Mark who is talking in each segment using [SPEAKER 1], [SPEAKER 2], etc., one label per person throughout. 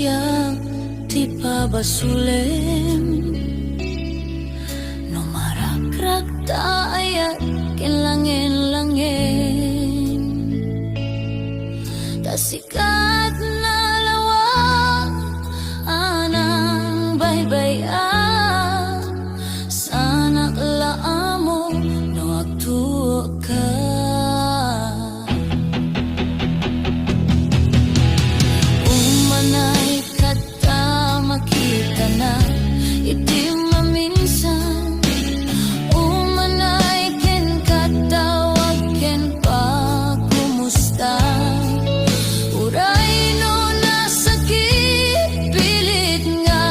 [SPEAKER 1] siya ti pabasulem no marakrak taayat kinlangin-langin tasikat na lawang anang baybay-an sanak laamo no agtuo ka. Makita na iti maminsan umanay ken katawag ken pa kumusta uray no nasakit pilit nga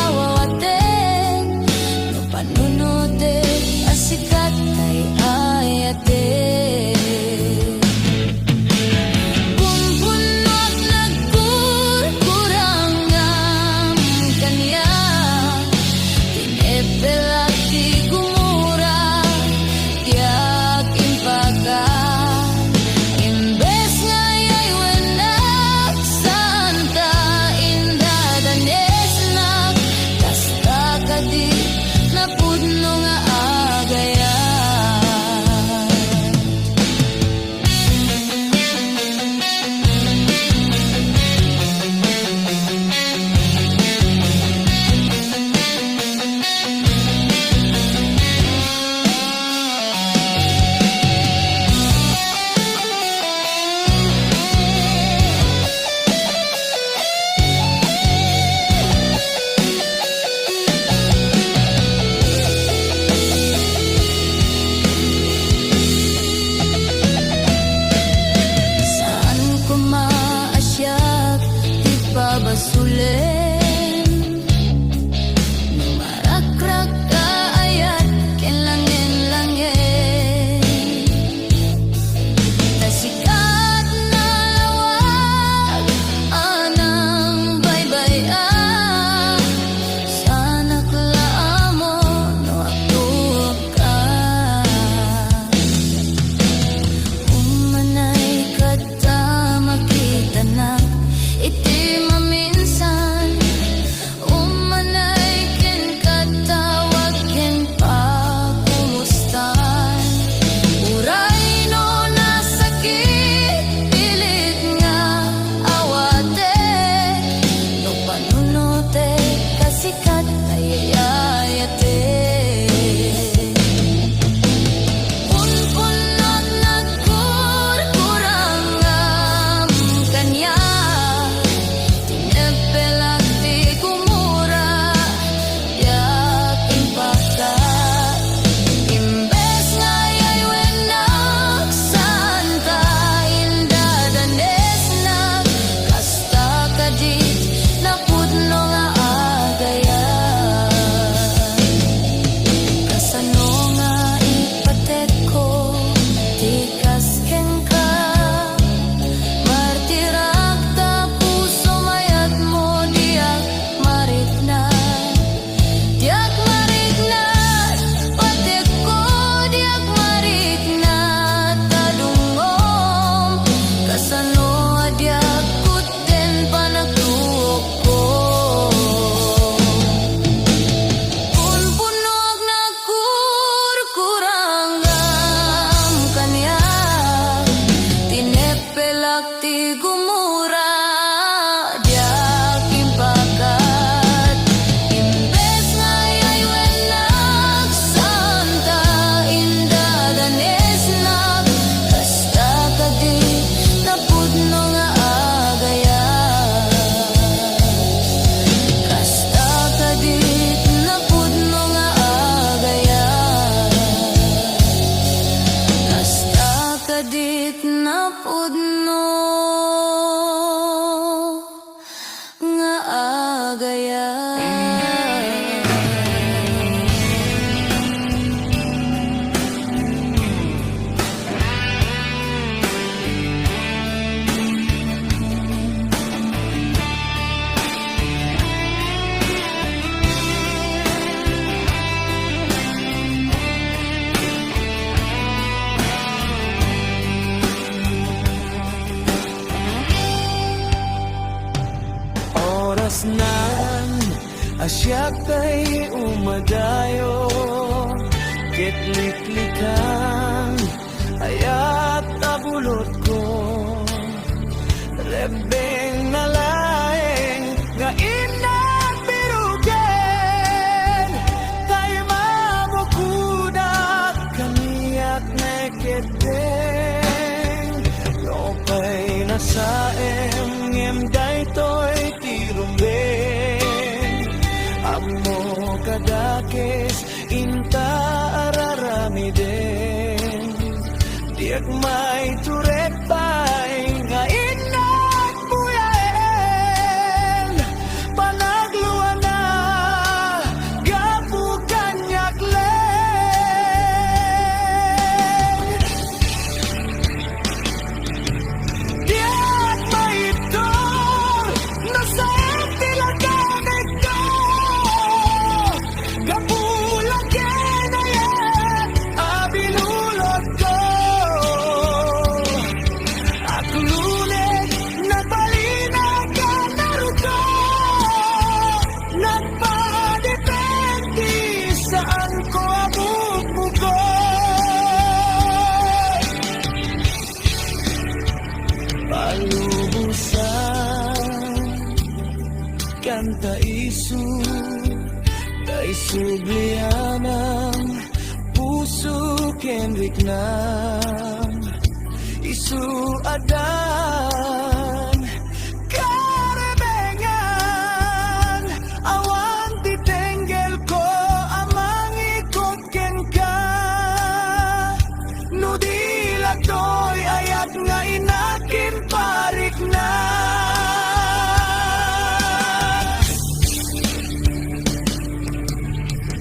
[SPEAKER 1] awawaten no panunote asikat kay ayate basulen no marakrak kaayat kinlangin-langin tasikat na lawag anang baybay-an sanak laamo no agtuo ka umanay kata makita na iti
[SPEAKER 2] Isnan, asyak tay umadayo, kitliklikan, ayat abulot ko. Rebeng na laeng, nga inang birugen, tay mamukudak, kaniyak na kiteng. Lopay na saem, ngem daytoy tirumbeng. Amo kadakes, inta araramiden. Diag may turet pa'y nga inat buyaen. Panagluan na, gapu kanyak len. Diag may itor, nasa tilagan ito. Gapu lagyan na yan, abinulot ko. At lulit, nagbalinag ka na ruto. Nagpadepende saan ko abubugo. Palubusan, kanta isu, kay sublianang puso kenrik nam. Isu adan, karebengan, awan titenggel ko, amang ikot ken ka. Nudila to'y ayat nga inakin parik na.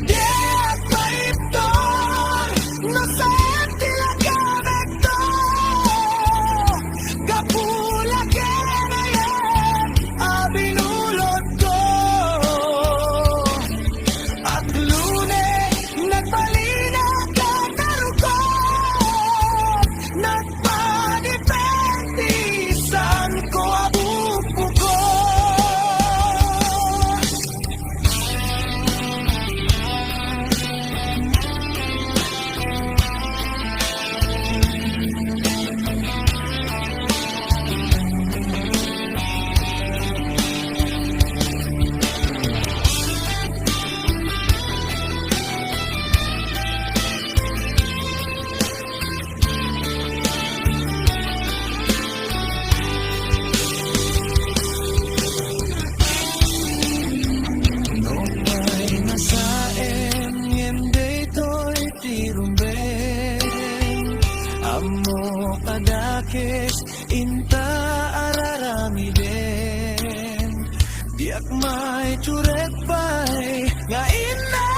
[SPEAKER 2] Diag paiptor, nasa tilagan ito. Kapula kenayan, abinulot ko. At lunes, nagbalinag ka na ruko. Nagpadepende saan ko abubugo. Nopay nasaem, ngem daytoy tirumbeng. Amo kadakes, inta araramiden. Diak may turet pa'y nga ina